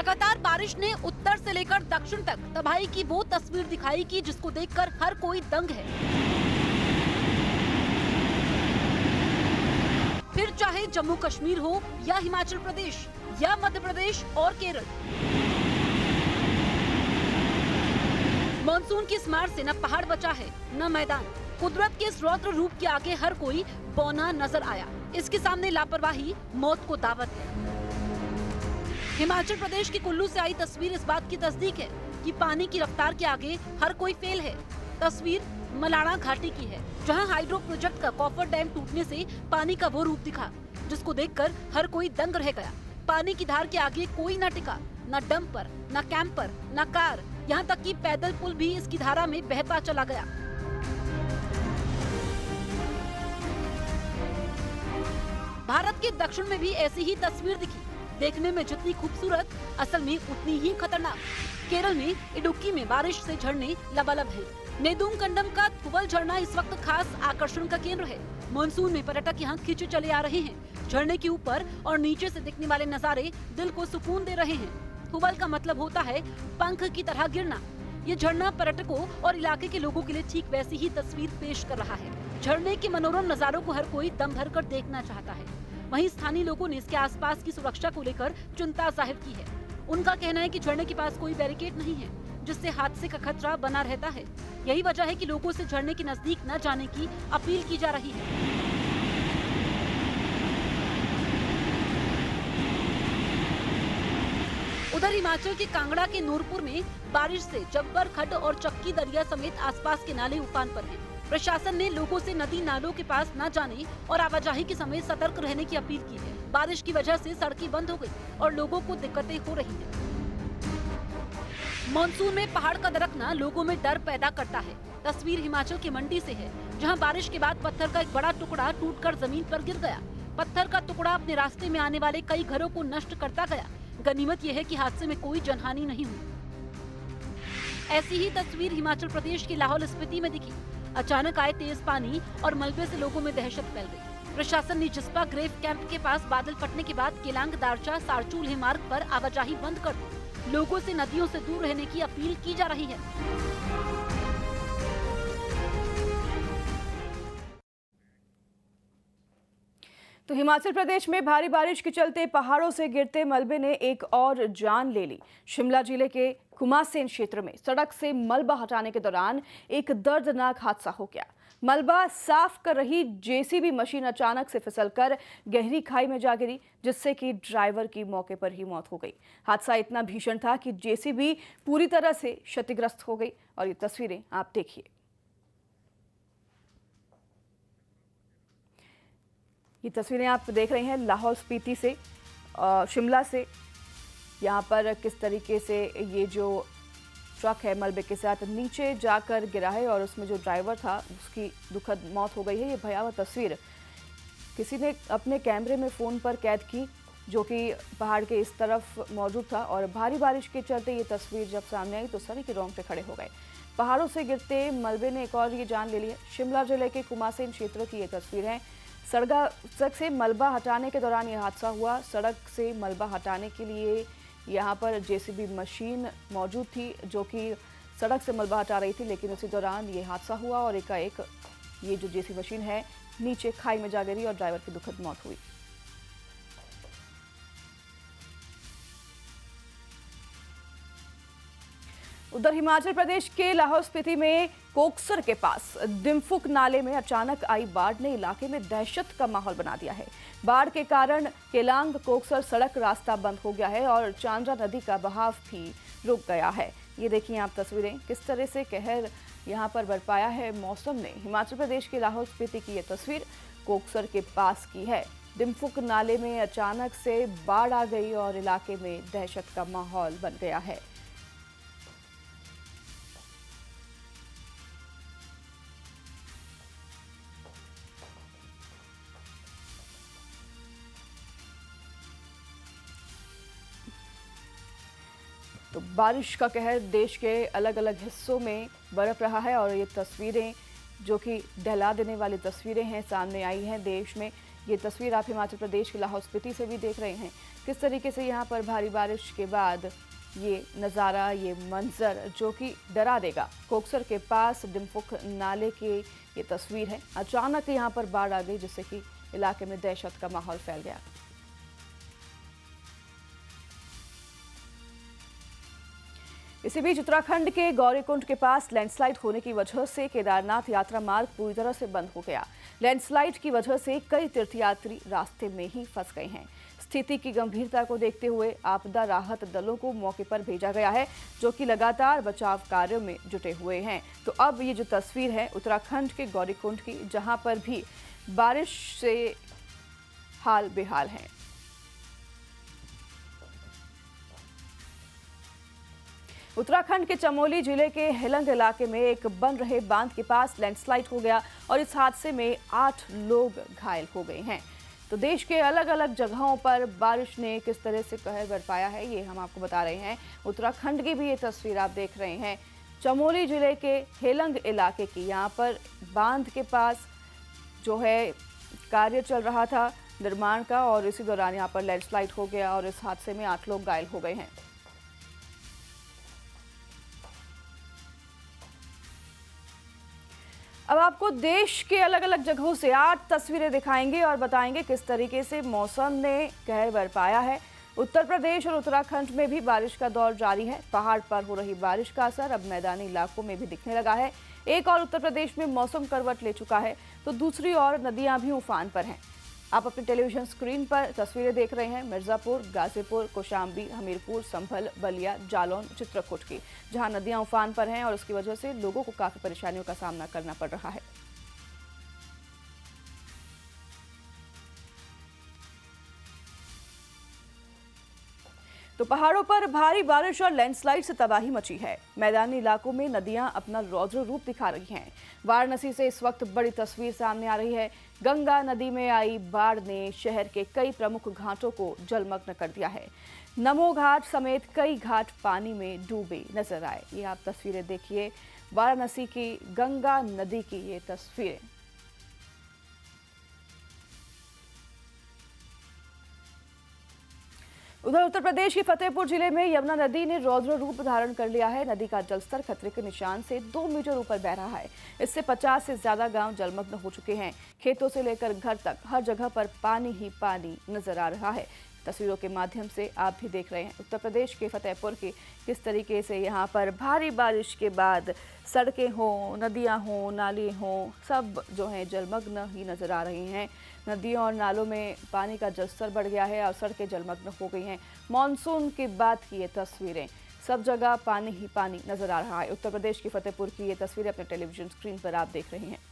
लगातार बारिश ने उत्तर से लेकर दक्षिण तक तबाही की वो तस्वीर दिखाई कि जिसको देखकर हर कोई दंग है। फिर चाहे जम्मू कश्मीर हो या हिमाचल प्रदेश या मध्य प्रदेश और केरल, मानसून की इस मार से न पहाड़ बचा है न मैदान। कुदरत के इस रौद्र रूप के आगे हर कोई बौना नजर आया। इसके सामने लापरवाही मौत को दावत है। हिमाचल प्रदेश के कुल्लू से आई तस्वीर इस बात की तस्दीक है कि पानी की रफ्तार के आगे हर कोई फेल है। तस्वीर मलाणा घाटी की है, जहां हाइड्रो प्रोजेक्ट का कॉफर डैम टूटने से पानी का वो रूप दिखा जिसको देखकर हर कोई दंग रह गया। पानी की धार के आगे कोई न टिका, न डंपर, न कैंपर, न कार, यहाँ तक कि पैदल पुल भी इसकी धारा में बहता चला गया। भारत के दक्षिण में भी ऐसी ही तस्वीर दिखी। देखने में जितनी खूबसूरत, असल में उतनी ही खतरनाक। केरल में इडुक्की में बारिश से झरने लबालब हैं। नेदुमकंडम का थुवल झरना इस वक्त खास आकर्षण का केंद्र है। मानसून में पर्यटक यहाँ खींचे चले आ रहे हैं। झरने के ऊपर और नीचे से दिखने वाले नजारे दिल को सुकून दे रहे हैं। थुवल का मतलब होता है पंख की तरह गिरना। ये झरना पर्यटकों और इलाके के लोगों के लिए ठीक वैसी ही तस्वीर पेश कर रहा है। झरने के मनोरम नजारों को हर कोई दम भर कर देखना चाहता है। वहीं स्थानीय लोगों ने इसके आसपास की सुरक्षा को लेकर चिंता जाहिर की है। उनका कहना है कि झरने के पास कोई बैरिकेड नहीं है, जिससे हादसे का खतरा बना रहता है। यही वजह है कि लोगों से झरने के नजदीक न जाने की अपील की जा रही है। उधर हिमाचल के कांगड़ा के नूरपुर में बारिश से जब्बर खड्ड और चक्की दरिया समेत आसपास के नाले उफान पर हैं। प्रशासन ने लोगों से नदी नालों के पास न जाने और आवाजाही के समय सतर्क रहने की अपील की है। बारिश की वजह से सड़कें बंद हो गई और लोगों को दिक्कतें हो रही हैं। मानसून में पहाड़ का दरकना लोगों में डर पैदा करता है। तस्वीर हिमाचल के मंडी से है, जहां बारिश के बाद पत्थर का एक बड़ा टुकड़ा टूटकर जमीन पर गिर गया। पत्थर का टुकड़ा अपने रास्ते में आने वाले कई घरों को नष्ट करता गया। गनीमत यह है कि हादसे में कोई जनहानि नहीं हुई। ऐसी ही तस्वीर हिमाचल प्रदेश के लाहौल स्पीति में दिखी। अचानक आए तेज पानी और मलबे से लोगों में दहशत फैल गई। प्रशासन ने जिस्पा ग्रेव कैंप के पास बादल फटने के बाद केलांग दारचा सारचूल्हे मार्ग पर आवाजाही बंद कर दी। लोगों से नदियों से दूर रहने की अपील की जा रही है। तो हिमाचल प्रदेश में भारी बारिश के चलते पहाड़ों से गिरते मलबे ने एक और जान ले ली। शिमला जिले के कुमासेन क्षेत्र में सड़क से मलबा हटाने के दौरान एक दर्दनाक हादसा हो गया। मलबा साफ कर रही जेसीबी मशीन अचानक से फिसलकर गहरी खाई में जा गिरी, जिससे कि ड्राइवर की मौके पर ही मौत हो गई। हादसा इतना भीषण था कि जेसीबी पूरी तरह से क्षतिग्रस्त हो गई। और ये तस्वीरें आप देखिए। ये तस्वीरें आप देख रहे हैं लाहौल स्पीति से, शिमला से। यहाँ पर किस तरीके से ये जो ट्रक है मलबे के साथ नीचे जाकर गिरा है और उसमें जो ड्राइवर था उसकी दुखद मौत हो गई है। ये भयावह तस्वीर किसी ने अपने कैमरे में फ़ोन पर कैद की, जो कि पहाड़ के इस तरफ मौजूद था। और भारी बारिश के चलते ये तस्वीर जब सामने आई तो सभी के रोंगटे खड़े हो गए। पहाड़ों से गिरते मलबे ने एक और ये जान ले ली है। शिमला जिले के कुमासेन क्षेत्र की ये तस्वीर है। सड़क से मलबा हटाने के दौरान ये हादसा हुआ। सड़क से मलबा हटाने के लिए यहाँ पर जेसीबी मशीन मौजूद थी, जो कि सड़क से मलबा हटा रही थी, लेकिन उसी दौरान ये हादसा हुआ और एकाएक ये जो जेसीबी मशीन है नीचे खाई में जा गिरी और ड्राइवर की दुखद मौत हुई। उधर हिमाचल प्रदेश के लाहौल स्पीति में कोकसर के पास दिमफुक नाले में अचानक आई बाढ़ ने इलाके में दहशत का माहौल बना दिया है। बाढ़ के कारण केलांग कोकसर सड़क रास्ता बंद हो गया है और चांद्रा नदी का बहाव भी रुक गया है। ये देखिए आप तस्वीरें, किस तरह से कहर यहाँ पर बरपाया है मौसम ने। हिमाचल प्रदेश के लाहौल स्पीति की ये तस्वीर कोकसर के पास की है। दिमफुक नाले में अचानक से बाढ़ आ गई और इलाके में दहशत का माहौल बन गया है। तो बारिश का कहर देश के अलग अलग हिस्सों में बरप रहा है और ये तस्वीरें जो कि दहला देने वाली तस्वीरें हैं सामने आई हैं। देश में ये तस्वीर आप हिमाचल प्रदेश के लाहौल स्पीति से भी देख रहे हैं। किस तरीके से यहाँ पर भारी बारिश के बाद ये नज़ारा, ये मंजर जो कि डरा देगा। कोकसर के पास डिम्फुक नाले की ये तस्वीर है। अचानक यहाँ पर बाढ़ आ गई, जिससे कि इलाके में दहशत का माहौल फैल गया। इसी बीच उत्तराखंड के गौरीकुंड के पास लैंडस्लाइड होने की वजह से केदारनाथ यात्रा मार्ग पूरी तरह से बंद हो गया। लैंडस्लाइड की वजह से कई तीर्थयात्री रास्ते में ही फंस गए हैं। स्थिति की गंभीरता को देखते हुए आपदा राहत दलों को मौके पर भेजा गया है, जो कि लगातार बचाव कार्यों में जुटे हुए हैं। तो अब ये जो तस्वीर है उत्तराखंड के गौरीकुंड की, जहां पर भी बारिश से हाल बेहाल है। उत्तराखंड के चमोली जिले के हेलंग इलाके में एक बन रहे बांध के पास लैंडस्लाइड हो गया और इस हादसे में 8 लोग घायल हो गए हैं। तो देश के अलग अलग जगहों पर बारिश ने किस तरह से कहर बरपाया है, ये हम आपको बता रहे हैं। उत्तराखंड की भी ये तस्वीर आप देख रहे हैं, चमोली जिले के हेलंग इलाके की। यहाँ पर बांध के पास जो है कार्य चल रहा था निर्माण का, और इसी दौरान यहाँ पर लैंडस्लाइड हो गया और इस हादसे में 8 लोग घायल हो गए हैं। अब आपको देश के अलग अलग जगहों से 8 तस्वीरें दिखाएंगे और बताएंगे किस तरीके से मौसम ने कहर बरपाया है। उत्तर प्रदेश और उत्तराखंड में भी बारिश का दौर जारी है। पहाड़ पर हो रही बारिश का असर अब मैदानी इलाकों में भी दिखने लगा है। एक और उत्तर प्रदेश में मौसम करवट ले चुका है, तो दूसरी ओर नदियां भी उफान पर हैं। आप अपने टेलीविजन स्क्रीन पर तस्वीरें देख रहे हैं मिर्जापुर, गाजीपुर, कौशाम्बी, हमीरपुर, संभल, बलिया, जालौन, चित्रकूट की, जहां नदियां उफान पर हैं और उसकी वजह से लोगों को काफी परेशानियों का सामना करना पड़ रहा है। तो पहाड़ों पर भारी बारिश और लैंडस्लाइड से तबाही मची है। मैदानी इलाकों में नदियां अपना रौद्र रूप दिखा रही हैं। वाराणसी से इस वक्त बड़ी तस्वीर सामने आ रही है। गंगा नदी में आई बाढ़ ने शहर के कई प्रमुख घाटों को जलमग्न कर दिया है। नमो घाट समेत कई घाट पानी में डूबे नजर आए। ये आप तस्वीरें देखिए, वाराणसी की गंगा नदी की ये तस्वीरें। उधर उत्तर प्रदेश के फतेहपुर जिले में यमुना नदी ने रौद्र रूप धारण कर लिया है। नदी का जलस्तर खतरे के निशान से 2 मीटर ऊपर बह रहा है। इससे 50 से ज्यादा गांव जलमग्न हो चुके हैं। खेतों से लेकर घर तक हर जगह पर पानी ही पानी नजर आ रहा है। तस्वीरों के माध्यम से आप भी देख रहे हैं उत्तर प्रदेश के फतेहपुर की किस तरीके से यहाँ पर भारी बारिश के बाद सड़कें हों, नदियाँ हों, नाले हों, सब जो हैं जलमग्न ही नज़र आ रही हैं। नदियों और नालों में पानी का जलस्तर बढ़ गया है और सड़कें जलमग्न हो गई हैं। मानसून के बाद की ये तस्वीरें, सब जगह पानी ही पानी नज़र आ रहा है। उत्तर प्रदेश की फतेहपुर की ये तस्वीरें अपने टेलीविजन स्क्रीन पर आप देख रहे हैं।